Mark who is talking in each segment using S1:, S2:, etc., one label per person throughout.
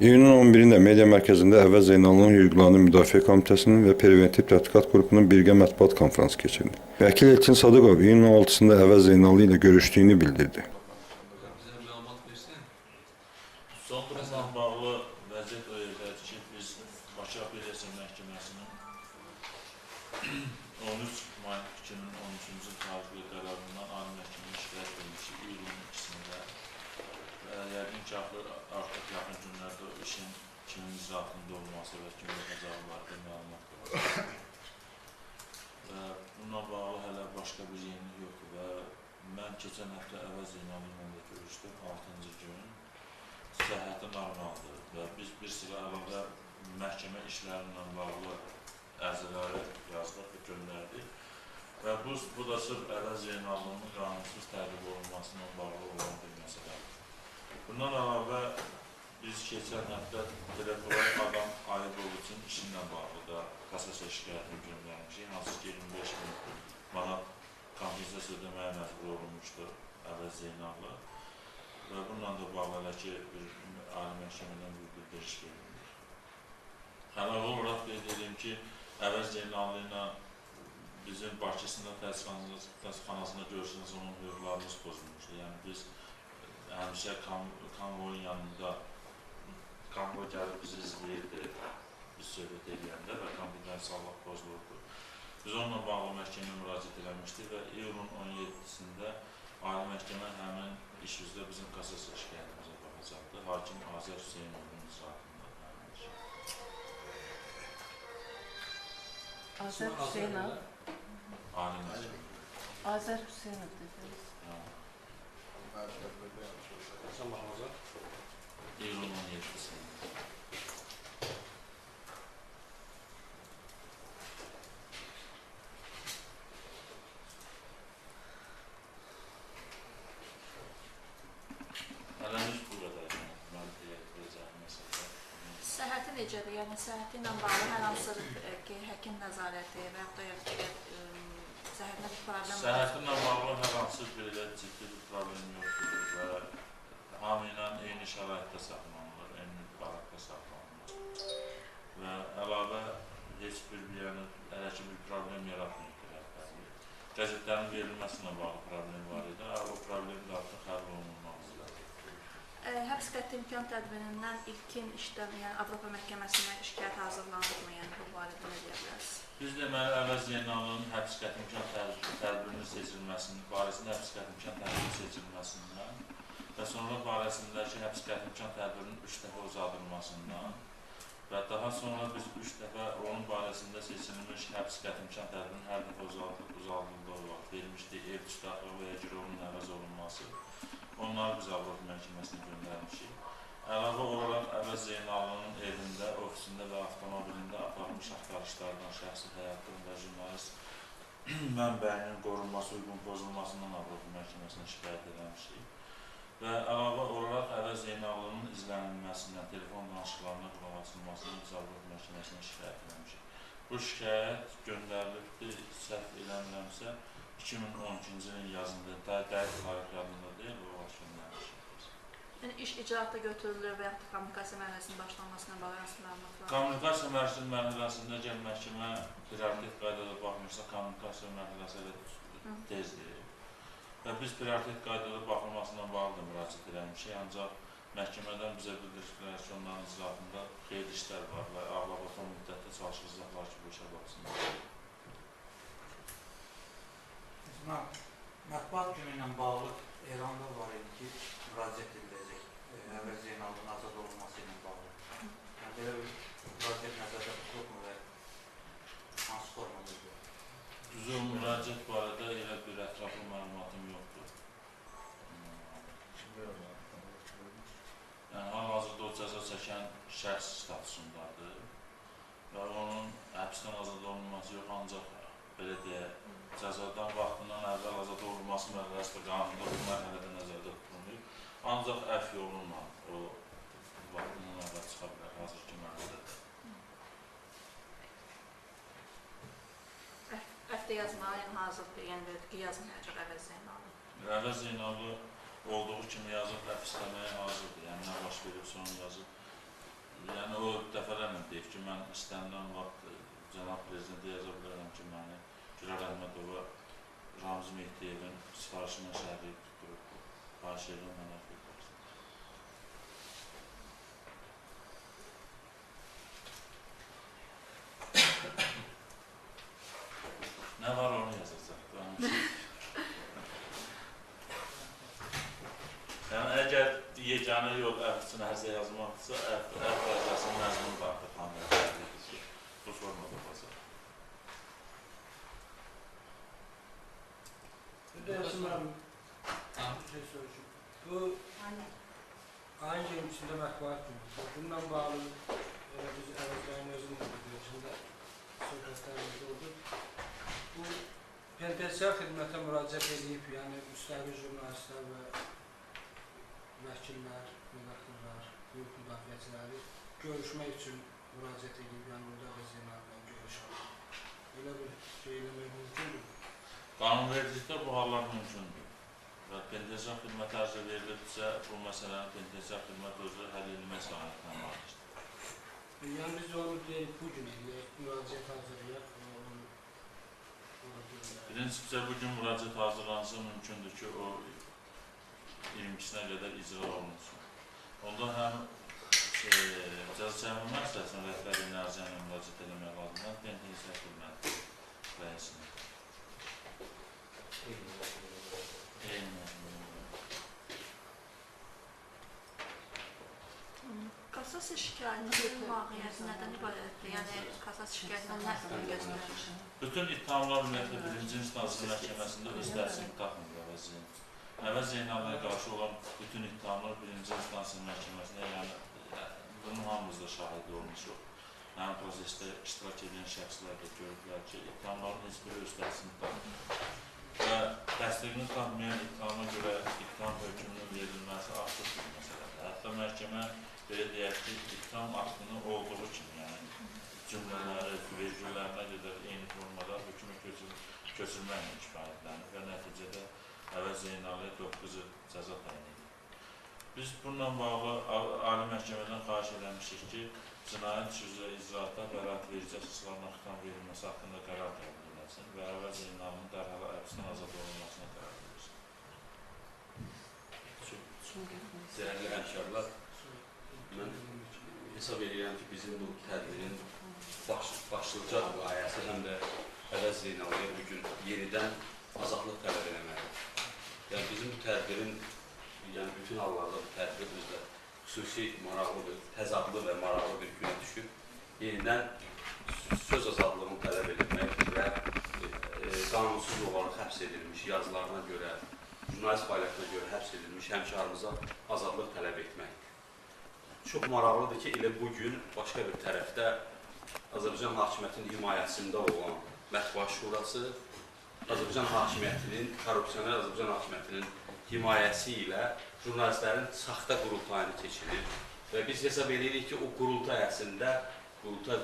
S1: İyunun 11-də Media Mərkəzində Əvəz Zeynalının hüquqlarının Müdafiə Komitəsinin və Preventiv Tədqiqat Qrupunun birgə mətbuat konfransı keçirdi. Vəkil Elçin Sadıqov iyunun 6-sında Əvəz Zeynalı ilə görüşdüyünü bildirdi.
S2: Bizə məlumat versin. Son durumla bağlı vəziyyət o yerdədir ki, biz Bakı Apellyasiya Məhkəməsinin 13 may 2013-cü il tarixli qərarından Ali Məhkəməyə şikayət edilmişik iyulun 2-sində. Yəqin ki, artıq yaxın günlərdə o işin kimin icraatında olması və kimin yapacağı barədə məlumat var. Bununla bağlı hələ başqa bir yenilik yoxdur və mən keçən həftə Əvəz Zeynalı ilə də görüşdüm, 6-cı gün. Səhhəti normaldır və biz bir sıra əlavə məhkəmə işlərindən bağlı ərizələri yazdıq və göndərdik. Və bu da sırf Əvəz Zeynalının qanunsuz təqib olunmasına bağlı olan bir məsələdir. Bundan əlavə biz keçən həftə Telekolay adam Ayıbov üçün işinlə bağlı da kassasiya şikayətini göndərmişik. Hansı ki 25.000 manat kompensasiya ödəməyə məcbur olunmuşdu Əvəz Zeynallı. Və bununla da bağlı hələ ki Ali Məhkəmədən bir bildiriş verilmiş. Əlavə olaraq qeyd edeyim ki, Əvəz Zeynallı ilə bizim Bakı İstintaq Təsdiqxanasında görüşünüz onun hüquqlarımız pozulmuşdu. Yəni biz həmişə konvoyun yanında konvoy gəlib bizi izləyirdi, biz söhbət edəndə və konfidensiallıq pozulurdu. Biz onunla bağlı məhkəməyə müraciət eləmişdik və iyulun 17-sində Ali Məhkəmə həmin iş üzrə bizim kassasiya şikayətimizə baxacaqdı. Hakim Azər Hüseynovun icraatında həmin iş.
S3: Azər Hüseynov?
S2: Ali Məhkəmə.
S3: Azər Hüseynov dediniz.
S2: İyulun 17-sində. Hələlik bu qədər mən deyəcəyim məsələ.
S4: Səhhəti necədir? Yəni səhhəti ilə bağlı hər hansı ki, həkim nəzarəti və yaxud da səhhətinə bir problem var?
S2: Səhhətinlə bağlı hər hansı belə ciddi bir problem yoxdur və hamı ilə eyni şəraitdə saxlanılır, eyni barakda saxlanılır və əlavə heç bir hələ ki bir problem yaratmıydı rəhbərlik. Qəzetlərin verilməsinə bağlı problem var idi, o problem də artıq həll olunmaq üzrədir.
S4: Həbs qəti imkan tədbirindən ilkin işdən, yəni Avropa Məhkəməsinə şikayət hazırlanırmı? Yəni bu barədə nə deyə bilərsiniz?
S2: Biz deməli Əvəz Zeynalının həbs qəti imkan tədbirinin seçilməsindən, barəsində həbs qəti imkan tədbirinin seçilməsindən və sonra barəsindəki həbs qəti imkan tədbirinin 3 dəfə uzadılmasından və daha sonra biz 3 dəfə onun barəsində seçilmiş həbs qəti imkan tədbirinin hər dəfə uzadıldığı olaraq verilmişdi ev tutaqlığı və ya girovun əvəz olunması. Onları biz Avropa Məhkəməsinə göndərmişik. Əlavə olaraq Əvəz Zeynalının evində, ofisində və avtomobilində aparılmış axtarışlardan, şəxsi həyatın və jurnalist mənbəyinin qorunması, uyğun pozulmasından Avropa Məhkəməsinə şikayət edilmişik. Və əlavə olaraq Əvəz Zeynalının izlənilməsindən, telefon danışıqlarına qulaq asılmasından biz Avropa Məhkəməsinə şikayət edilmişik. Bu şikayət göndərilibdir, səhv eləmirəmsə 2012-ci ilin yazında, dəqiq tarix yadında deyil, o vaxt göndərmişik.
S4: Yəni iş icraata götürülür və yaxud da kommunikasiya mərhələsinin başlanmasına bağlı hansı məlumat var?
S2: Kommunikasiya mərhələsində əgər məhkəmə prioritet qaydada baxmırsa, kommunikasiya mərhələsi elə tezdir. Və biz prioritet qaydada baxılmasına bağlı da müraciət eləmişik, ancaq məhkəmədən bizə bildirdikləri ki, onların icraatında xeyli işlər var və ağlabatan müddətdə çalışacaqlar ki, bu işə baxsınlar.
S5: Mətbuat günü ilə bağlı eramda var idi ki, müraciət ediləcək Əvəz Zeynalının azad olunması ilə bağlı. Yəni, belə bir müraciət nəzərdə tutulubmu və hansı formadır?
S2: Düzü müraciət barədə elə bir ətraflı məlumatım yoxdur. Yəni, hal-hazırda o cəza çəkən şəxs statusundadır və onun həbsdən azad olunması yox, ancaq belə deyək, cəzadan vaxtından əvvəl azad olunması mərhələsi də qanunda bu mərhələdə nəzərdə tutulmuyub. Ancaq əf yolunla o vaxtından əvvəl çıxa bilər, hazırki mərhələdə.
S4: Əfdə yazmalı, yəni hazırdır, yəni ki, yazmayacaq Əvəz Zeynallı.
S2: Əvəz Zeynallı olduğu kimi yazıb, əf istəməyə hazırdır, yəni nə baş veribsə onu yazıb, yəni o dəfələrlə deyib ki, mən istənilən vaxt cənab prezidentə yaza bilərəm ki, məni Gülər Əhmədova Ramzi Mehdiyevin sifarişinə şəhidlik tutturub. Xahiş edirəm, mənə versin. Nə var onu yazacaq. Yəni, əgər yeganə yol əf üçün həzə yazmaqdırsa, əf vəzəsinin məzmunu da artıq xanlardır ki, bu formada olacaq.
S6: Bu ayın 23'ünde mətbuat günü. Bundan bağlı biz Əvəzbəyin özünün de görüşündə söhbətlərimiz oldu. Bu penitensiar xidmətə müraciət edib, yəni müstəqil jurnalistlər və vəkillər, redaktorlar, hüquq müdafiəçiləri görüşmək üçün müraciət edib, yəni burada Əvəzbəyin görüşmək. Belə bir şey eləmək mümkündür.
S2: Qanunvericilikdə bu hallar mümkündür. Və penitensiar xidmət ərzə verilirsə, bu məsələni penitensiar xidmət özü həll edilmək səlahiyyətinə malikdir.
S6: Yəni biz onu deyib bugün eləyək, müraciət hazırlayaq.
S2: Prinsipcə bugün müraciət hazırlansa mümkündür ki, o 22-sinə qədər icra olunsun. Onda həm cəza çəkmə müəssisəsinin rəhbərliyinə ərzəyinə müraciət eləmək lazımdır, penitensiar xidmət rəisinə.
S4: Kassasiya şikayətinin mahiyyəti nədən ibarətdir? Yəni, kassasiya şikayətindən nə göstərir?
S2: Bütün ittihamlar ümumiyyətlə birinci instansiya məhkəməsində öz təsirini tapmır Əvəz. Əvəz Zeynalına qarşı olan bütün ittihamlar birinci instansiya məhkəməsində, yəni bunun hamımız da şahidi olmuşuq. Həmin prosesdə iştirak edən şəxslər də görürlər ki, ittihamların heç biri öz təsirini tapmır. Və təsdiqini tapmayan ittihama görə ittiham hökmünün verilməsi artıq bir məsələdir. Hətta məhkəmə belə deyək ki, ittiham aktını olduğu kimi, yəni cümlələri, vergüllərinə qədər eyni formada hökmü köçürməklə kifayətlənir və nəticədə Əvəz Zeynallıya 9 il cəza təyin edir. Biz bununla bağlı Ali Məhkəmədən xahiş eləmişik ki, cinayət işi üzrə icraata bəraət verici əsaslarına xitam verilməsi haqqında qərar qəbul edilsin və Əvəz Zeynallının dərhal həbsdən azad olunmasına qərar verilsin.
S7: Dəyərli həmkarlar, mən hesab edirəm ki, bizim bu tədbirin başlıca layihəsi həm də Əvəz Zeynallıya bugün yenidən azadlıq tələb eləməlidir. Yəni, bizim bu tədbirin, yəni bütün hallarda bu tədbir özdə xüsusi maraqlı bir, təzadlı və maraqlı bir günə düşüb, yenidən söz azadlığını tələb edilmək və qanunsuz olaraq həbs edilmiş, yazılarına görə, jurnalist fəaliyyətinə görə həbs edilmiş həmkarımıza azadlıq tələb etmək. Çox maraqlıdır ki, elə bugün başqa bir tərəfdə Azərbaycan hakimiyyətinin himayəsində olan Mətbuat Şurası, Azərbaycan hakimiyyətinin, korrupsioner Azərbaycan hakimiyyətinin himayəsi ilə jurnalistlərin saxta qurultayını keçirir və biz hesab edirik ki, o qurultay əslində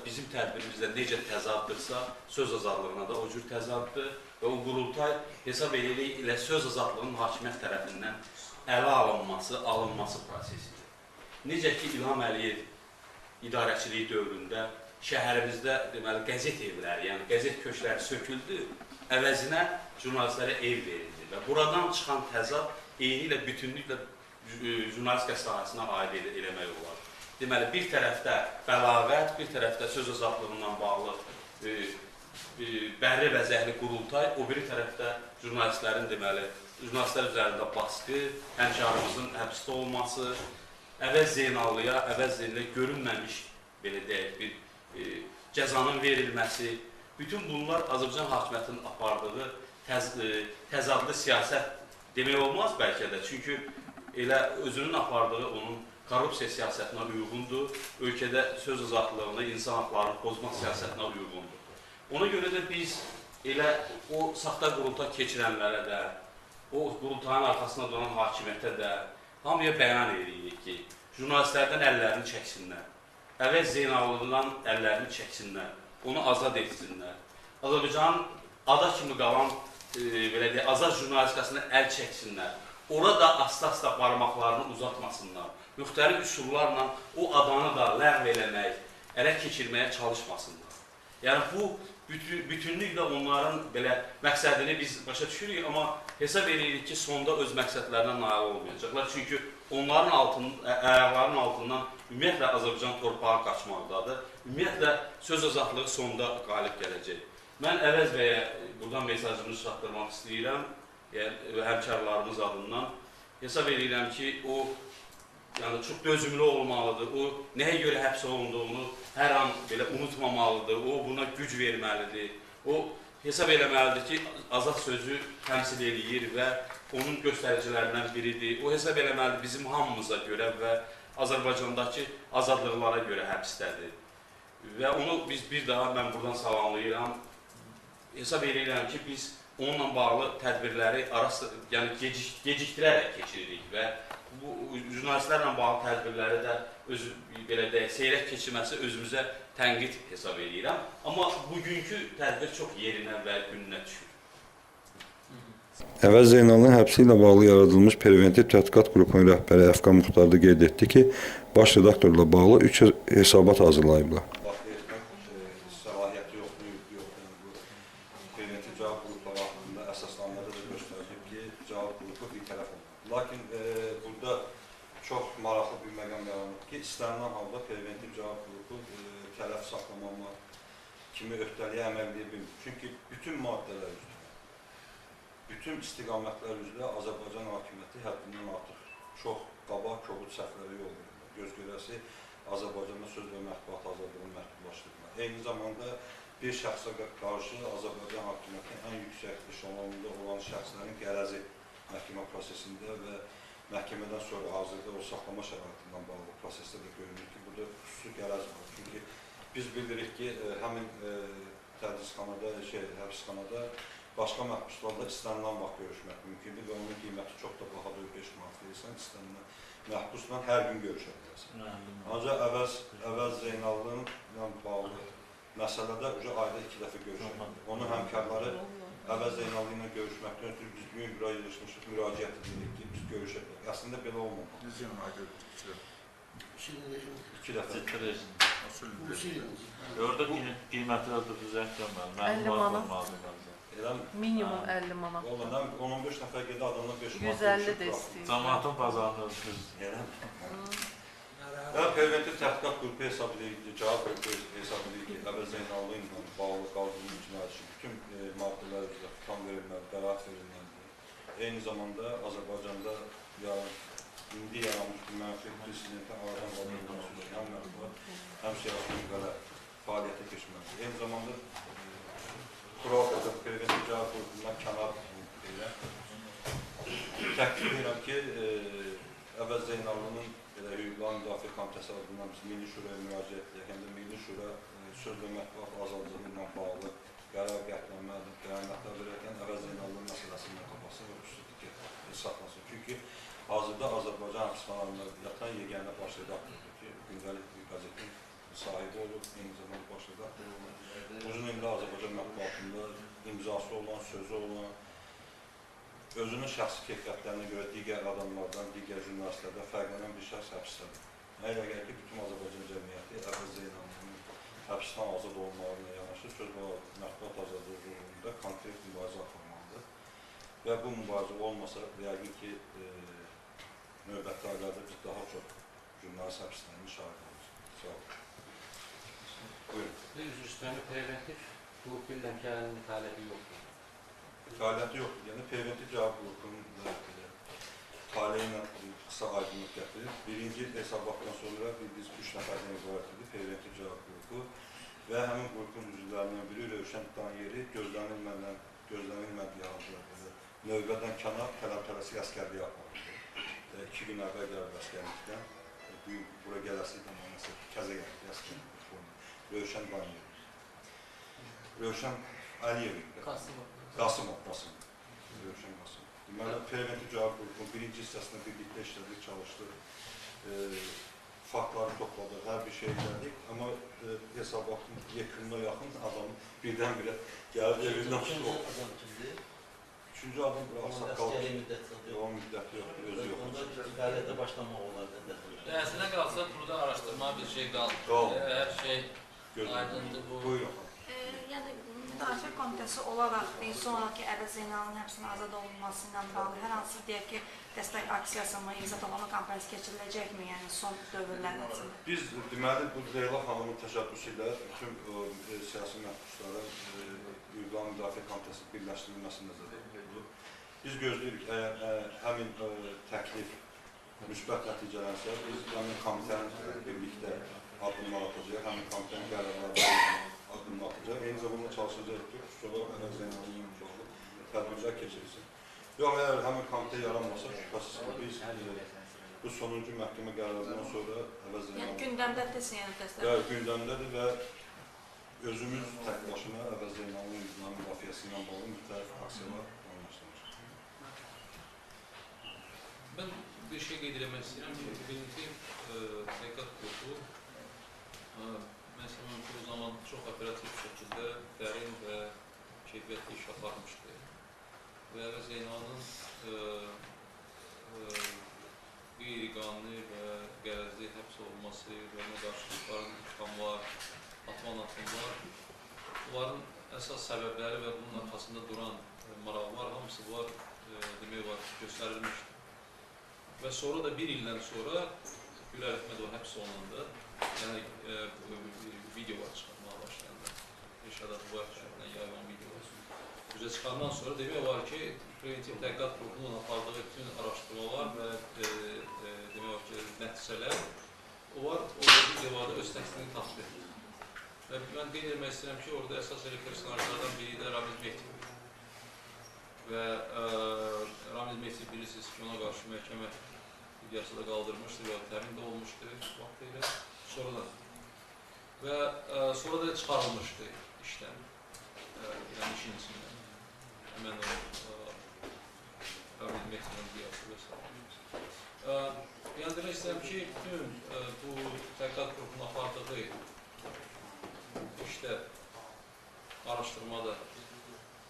S7: bizim tədbirimizdə necə təzaddırsa, söz azadlığına da o cür təzaddır və o qurultay hesab edirik ilə söz azadlığının hakimiyyət tərəfindən ələ alınması prosesidir. Necə ki, İlham Əliyev idarəçiliyi dövründə şəhərimizdə deməli qəzet evləri, yəni qəzet köşkləri söküldü, əvəzinə jurnalistlərə ev verildi və buradan çıxan təzad eyni ilə bütünlüklə jurnalistika sahəsinə aid eləmək olar. Deməli, bir tərəfdə bəlağət, bir tərəfdə söz azadlığından bağlı bərri və zəhli qurultay, o biri tərəfdə jurnalistlərin deməli, jurnalistlər üzərində baskı, həmkarımızın həbsdə olması, Əvəz Zeynallıya görünməmiş, belə deyək, bir cəzanın verilməsi, bütün bunlar Azərbaycan hakimiyyətinin apardığı təzadlı siyasət demək olmaz bəlkə də. Çünki elə özünün apardığı onun korrupsiya siyasətinə uyğundur, ölkədə söz azadlığını, insan haqlarını pozmaq siyasətinə uyğundur. Ona görə də biz elə o saxta qurultay keçirənlərə də, o qurultayın arxasında duran hakimiyyətə də hamıya bəyan edirik ki, jurnalistlərdən əllərini çəksinlər, Əvəz Zeynallıdan əllərini çəksinlər, onu azad etsinlər. Azərbaycanın ada kimi qalan, belə deyək, azad jurnalistikasını əl çəksinlər. orada asta-asta barmaqlarını uzatmasınlar. Müxtəlif üsullarla o adanı da ləğv eləmək, ələ keçirməyə çalışmasınlar. Yəni bu bütünlüklə onların belə məqsədini biz başa düşürük, amma hesab edirik ki, sonda öz məqsədlərinə nail olmayacaqlar. Çünki onların ayaqlarının altından ümumiyyətlə Azərbaycan torpağı qaçmaqdadır. Ümumiyyətlə söz azadlığı sonda qalib gələcək. Mən Əvəz bəyə buradan mesajımızı çatdırmaq istəyirəm, yəni həmkarlarımız adından. Hesab edirəm ki, o yəni çox dözümlü olmalıdır. O nəyə görə həbs olunduğunu hər an belə unutmamalıdır. O buna güc verməlidir. O hesab eləməlidir ki, azad sözü təmsil edir və onun göstəricilərindən biridir. O hesab eləməlidir bizim hamımıza görə və Azərbaycandakı azadlıqlara görə həbsdədir. Və onu biz bir daha mən buradan salamlayıram. Hesab edirəm ki, biz onunla bağlı tədbirləri yəni gecikdirərək keçiririk və bu jurnalistlərlə bağlı tədbirləri də belə deyək, seyrək keçirməsi özümüzə tənqid hesab edirəm. Amma bugünkü tədbir çox yerinə və gününə düşür.
S1: Əvəz Zeynalın həbsi ilə bağlı yaradılmış preventiv tədqiqat qrupunun rəhbəri Əfqan Muxtar da qeyd etdi ki, baş redaktorla bağlı 3 hesabat hazırlayıblar. Səlahiyyəti yoxdur. Preventiv cavab qrupları haqqında əsaslanmada da göstərilib ki, cavab qrupu bir tərəf olur. Lakin burada çox maraqlı bir məqam yaranıb ki, istənilən halda preventiv cavab qrupu tələf saxlamamaq kimi öhdəliyə əməl edə bilmir. Çünki bütün maddələr üzrə, bütün istiqamətlər üzrə Azərbaycan hakimiyyəti həddindən artıq çox qaba, kobud səhvlərə yol verirlər. Göz görəsi Azərbaycanda söz və mətbuat azadlığını məhdudlaşdırırlar. Eyni zamanda bir şəxsə qarşı Azərbaycan hakimiyyətinin ən yüksək eşelonunda olan şəxslərin qərəzi məhkəmə prosesində və məhkəmədən sonra hazırda o saxlama şəraitindən bağlı prosesdə də görünür ki, burada xüsusi qərəz var. Çünki biz bilirik ki, həmin tədrisxanada, həbsxanada başqa məhbuslarla istənilən vaxt görüşmək mümkündür və onun qiyməti çox da bahadır, 5 manat verirsən, istənilən məhbusla hər gün görüşə bilərsən. Ancaq Əvəz Zeynalın bağlı məsələdə ayda 2 dəfə görüşək. Onun həmkarları Əvəz Zeynallı ilə görüşməkdən ötürü biz bugün bura yığışmışıq, müraciət edirik ki, biz görüşək. Əslində belə olmamalı. 2 dəfə.
S2: Orada qiymətlər də düzəltməli.
S3: 50 manat. Minimum 50 manat.
S1: 10-15 nəfər gedə adamlar 5 manat.
S3: 150 də istəyir.
S2: Cəmaatın bazarını düz.
S1: Preventiv tədqiqat qrupu hesab edir, cavab qrupu hesab edir ki, Əvəz Zeynallı ilə bağlı qaldırılmış cinayət bütün maddələr üzrə tutan verilməli, qərat verilməlidir. Eyni zamanda Azərbaycanda indi yaranmış bir mənfi presidentin aradan qaldırılması üçün həm mətbuat, həm siyasi qüvvələr fəaliyyətə keçməlidir. Eyni zamanda preventiv cavab qrupundan kənar deyiləm. Təklif edirəm ki, Əvəz Zeynallının Hüquqlar Müdafiə Komitəsi adından biz Milli Şuraya müraciət edək, həm də Milli Şura söz və mətbuat azadlığı ilə bağlı qərar qətlənməlidir, qəranətlər verərkən Əvəz Zeynallının məsələsini tapasın və xüsusilə saxlasın. Çünki hazırda Azərbaycan həbsxanalarında yatan yeganə baş redaktordur ki, gündəlik bir qəzetin sahibi olub, eyni zamanda baş redaktor olub. Uzun ildə Azərbaycan mətbuatında imzası olan, sözü olan, özünün şəxsi keyfiyyətlərinə görə digər adamlardan, digər jurnalistlərdən fərqlənən bir şəxs həbsdədir. Əgər ki, bütün Azərbaycan cəmiyyəti Əvəz Zeynallının həbsdən azad olmalarına yanaşı söz və mətbuat azadlığı uğrunda konkret mübarizə aparmalıdır. Və bu mübarizə olmasa, yəqin ki, növbəti aylarda biz daha çox jurnalist həbslərinin şahid olacaq. Sağ olun. Buyurun.
S8: Üzr istəyəni preventiv qrup ilə gəlinin fəaliyyəti yoxdur.
S1: Fəaliyyəti yoxdur. Yəni, preventiv cavab qrupunun taleyi ilə qısa aydınlıq gətirir. Birinci hesabatdan sonra biz 3 nəfərdən ibarət edir, preventiv cavab qrupu və həmin qrupun üzvlərindən biri Rövşən Danyeri gözlənilmədiyi halda növbədən kənar tələb-tələsik əskərliyə aparıldı. 2 gün əvvəl gəlib əskərlikdən, bura gələsiydi, kəzə gəldi əskərlikdə. Rövşən Danyeri. Rövşən Əliyev. Qasımov. Rövşən Qasımov. Deməli, preventiv cavab qrupunun birinci hissəsində birlikdə işlədik, çalışdıq, faktları topladıq, hər bir şey elədik, amma hesabatın yekununa yaxın adam birdən-birə gəlib evindən çıxdı. Üçüncü adam Ağsaqqal. o müddəti yoxdur, özü yoxdur.
S2: Onda fəaliyyətə başlamaq olar da.
S8: Əslində qalsa burada araşdırma bir şey qalmır.
S1: Qalmır.
S8: Hər şey aydındır bu.
S1: Buyurun.
S4: Yəni Müdafiə Komitəsi olaraq sonraki Əvəz Zeynalın həbsinin azad olunması ilə bağlı hər hansı deyək ki, dəstək aksiyası mı, imza toplama kampaniyası keçiriləcəkmi, yəni son dövrlər nəticəsində?
S1: Biz deməli bu Leyla xanımın təşəbbüsü ilə bütün siyasi məhbusların Hüquqların Müdafiə Komitəsi birləşdirilməsi nəzərdə tutulur. Biz gözləyirik, əgər həmin təklif müsbət nəticələnsə, biz həmin komitənin birlikdə addımlar atacaq, həmin komitənin qərarlarına addımlar atacaq. Eyni zamanda çalışacaq ki, xüsusi olaraq Əvəz Zeynalın tədbirlər keçirilsin. Yox, əgər həmin komitə yaranmasa, şübhəsiz ki, biz bu sonuncu məhkəmə qərarından sonra Əvəz Zeynalın...
S4: Yəni gündəmdədirsin, yəni təsdiq?
S1: Bəli, gündəmdədir və özümüz tək başına Əvəz Zeynalın hüquqlarının müdafiəsi ilə bağlı müxtəlif aksiyalar planlaşdırmışıq.
S9: Ben bir şey qeyd etmək istəyirəm ki, birinci təhqiqat qrupu məsələn ki, o zaman çox operativ şəkildə dərin və keyfiyyətli iş aparmışdı. Və Əvəz Zeynalın qeyri-qanuni və qərəzli həbs olunması və ona qarşı çıxarılan ittihamlar, atılan, bunların əsas səbəbləri və bunun arxasında duran maraqlar hamısı var, demək var, göstərilmişdir. Və sonra da bir ildən sonra Gülər Əhmədov həbs olunanda, yəni videolar çıxarmağa başlayanda, Rəşad Atıbar tərəfindən yayılan videolar üzə çıxandan sonra demək var ki, preventiv təhqiqat qrupunun apardığı bütün araşdırmalar və demək var ki, nəticələr o videolarda öz təksini tapdı. Və mən qeyd etmək istəyirəm ki, orada əsas personajlardan biri də Ramiz Mehdi. Və Ramiz Mehdi bilirsiniz ki, ona qarşı məhkəmə iddiası da qaldırmışdı və təmin də olmuşdu vaxtıyla sonradan. Və sonra da çıxarılmışdı işdən, yəni işin içindən. Həmən o Ramiz Mehdi'nin iddiası və s. Yəni demək istəyirəm ki, bütün bu təhqiqat qrupunun apardığı işdə, araşdırmada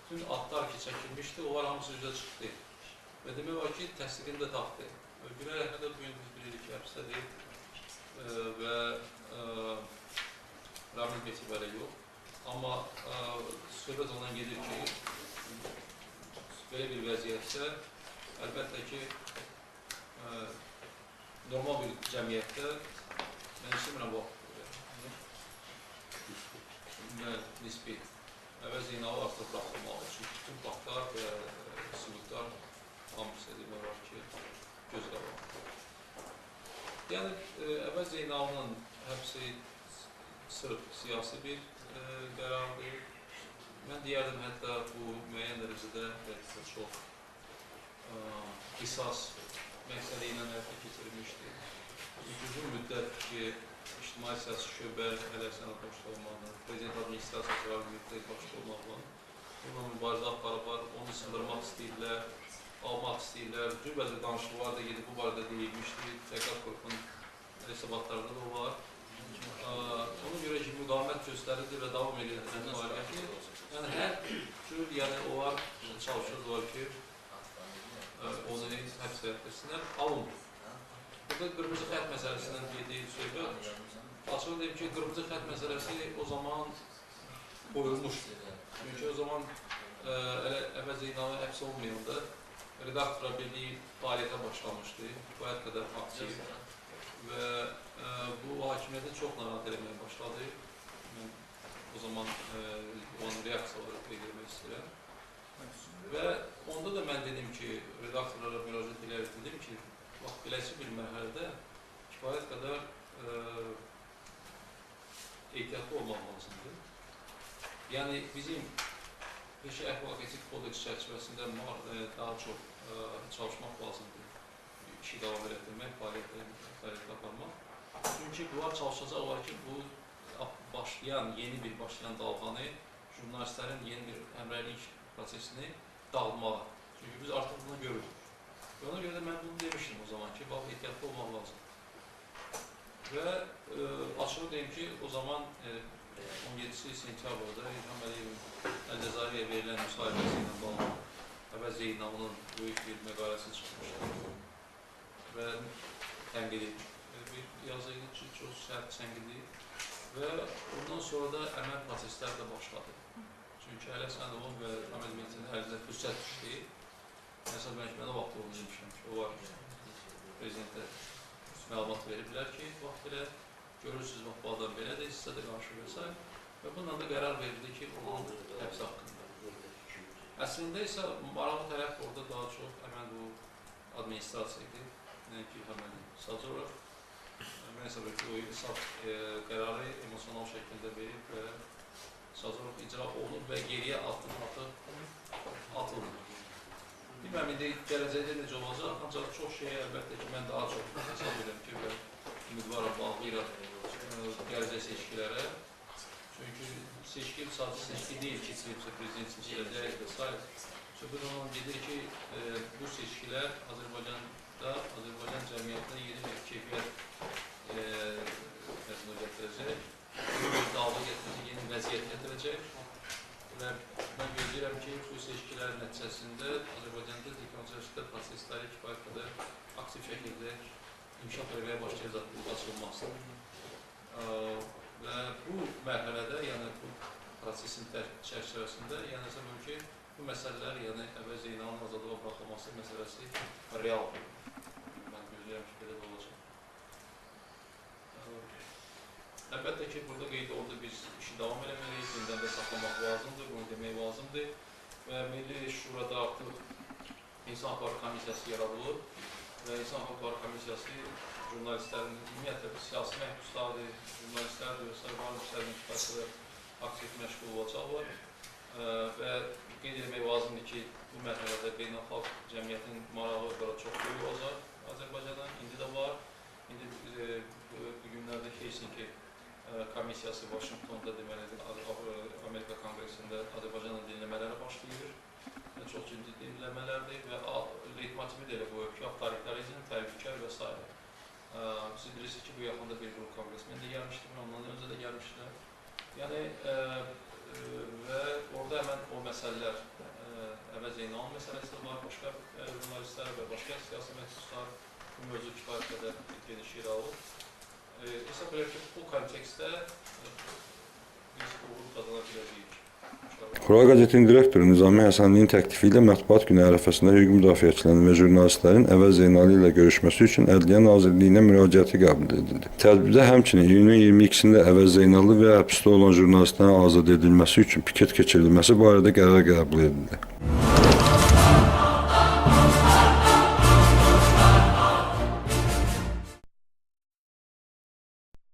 S9: bütün adlar ki çəkilmişdi, onlar hamısı üzə çıxdı. Və demək var ki, təsdiqini də tapdı. Gülər Əhmədov bugün biz bilirik ki, həbsdədir və Ramiz Mehdi belə yox. Amma söhbət ondan gedir ki, belə bir vəziyyətdə əlbəttə ki, normal bir cəmiyyətdə mən istəmirəm vaxt nisbi Əvəz Zeynalı artıq buraxılmalı. Çünki bütün faktlar və sübutlar hamısı demək var ki, göz qabağında. Yəni, Əvəz Zeynalının həbsi sırf siyasi bir qərardır. Mən deyərdim, hətta bu müəyyən dərəcədə çox qisas məqsədi ilə həyata keçirilmişdir. Uzun müddət ki, İctimai Siyasi Şöbə hələ sənət başda olmaqla, Prezident Administrasiyası müddət başda olmaqla bununla mübarizə aparıblar, onu sındırmaq istəyirlər, almaq istəyirlər. Cürbəcə danışıqlar da gedib bu barədə deyilmişdir. Təhqiqat qrupunun hesabatlarında da o var. Ona görə ki, müqavimət göstərilir və davam edir fəaliyyəti. Yəni, hər cür, yəni, onlar çalışırlar ki, onu həbs etsinlər, alınmır. Burada qırmızı xət məsələsindən dediyi söhbət, açıq deyim ki, qırmızı xət məsələsi o zaman qoyulmuşdur. Çünki o zaman Əvəz Zeynalı həbs olmayanda redaktora birliyi fəaliyyətə başlamışdı, kifayət qədər aktiv və bu hakimiyyəti çox narahat eləməyə başladı. O zaman onun reaksiyaları qeyd etmək istəyirəm. Və onda da mən dedim ki, redaktorlara müraciət edərək dedim ki, beləsi bir mərhələdə kifayət qədər ehtiyatlı olmaq lazımdır. Yəni, bizim Peşə Əxlaq Etik Kodeks çərçivəsində daha çox çalışmaq lazımdır. İşi davam etdirmək, fəaliyyətlə aparmaq. Çünki bunlar çalışacaqlar ki, bu yeni bir başlayan dalğanı, jurnalistlərin yeni bir həmrəylik prosesini dağılmağa. Çünki biz artıq bunu görürük. Və ona görə də mən bunu demişdim o zaman ki, bax, ehtiyatlı olmaq lazım. Və açığı deyim ki, o zaman 17 sentyabrda İlham Əliyevin Əl-Cəzariyə verilən müsahibəsi ilə bağlı Əvəz Zeynalının böyük bir məqaləsi çıxmışdı və tənqidi bir yazı idi ki, çox sərt tənqidi və ondan sonra da əməl proseslər də başladı. Çünki Əli Əsədovun və Ahmet Mehdi'nin əlinizdə fürsət düşdü. Məsəl məhkəmədə vaxt olduğunu demişəm ki, o var prezidentə məlumat veriblər ki, vaxt elə görürsünüz, vaxt bu adam belədir, sizə də qarşı və və bununla da qərar verildi ki, onun həbs haqqında. Əslində isə maraqlı tərəf orada daha çox həmən bu administrasiya idi. Nəinki həmən Sazorov. Mən hesab edirəm ki, o qərarı emosional şəkildə verib və Sazorov icra olunub və geriyə atıldı. Bilməm, indi gələcəkdə necə olacaq, ancaq çox şeyə əlbəttə ki, mən daha çox hesab edirəm ki, və ümidvarım bağlayıraq gələcək seçkilərə. Çünki seçki sadəcə seçki deyil ki, prezident seçiləcək və s. Söhbət ondan gedir ki, bu seçkilər Azərbaycanda, Azərbaycan cəmiyyətində yeni bir keyfiyyət gətirəcək, yeni bir dava gətirəcək, yeni vəziyyət gətirəcək və mən gözləyirəm ki, bu seçkilərin nəticəsində Azərbaycanda dekonstruksiya prosesləri kifayət qədər aktiv şəkildə inkişaf etməyə başlayacaq bu açılması. Və bu mərhələdə, yəni bu prosesin çərçivəsində, yəni hesab ki, bu məsələlər, yəni Əvəz Zeynalın azadlığa buraxılması məsələsi realdır. Mən gözləyirəm ki, belə də olacaq. Əlbəttə ki, burada qeyd olundu, biz işi davam eləməliyik, gündən də saxlamaq lazımdır, bunu demək lazımdır və Milli Şurada artıq İnsan Hüquqları Komissiyası yaradılır və İnsan Hüquqları Komissiyası jurnalistlərin, ümumiyyətlə siyasi məhbusları, jurnalistlər və varlıqlarının kifayətlə aktiv məşğul olacaqlar və qeyd etmək lazımdır ki, bu mərhələdə beynəlxalq cəmiyyətin marağı çox böyük olacaq Azərbaycandan, indi də var. İndi bu günlərdə Helsinki Komissiyası Washingtonda deməli Amerika Konqresində Azərbaycanla dinləmələrə başlayır. Çox ciddi dinləmələrdir və leitmotivi də elə qoyub ki, avtoritarizm, təhlükər və s. Siz bilirsiniz ki, bu yaxında bir qrup konqresmen də gəlmişdir, ondan öncə də gəlmişdilər. Yəni, və orada həmən o məsələlər, Əvəz Zeynalın məsələsi də var, başqa jurnalistlər və başqa siyasi məhsuslar bu mövzu kifayət qədər geniş yer alır. Hesab edirəm ki, bu kontekstdə biz uğur qazana biləcəyik.
S1: Xura qəzetinin direktoru Nizami Həsənlinin təklifi ilə mətbuat günü ərəfəsində hüquq müdafiəçilərinin və jurnalistlərin Əvəz Zeynali ilə görüşməsi üçün Ədliyyə Nazirliyinə müraciəti qəbul edildi. Tədbirdə həmçinin iyunun 22-sində Əvəz Zeynallı və həbsdə olan jurnalistlərin azad edilməsi üçün piket keçirilməsi barədə qərar qəbul edildi.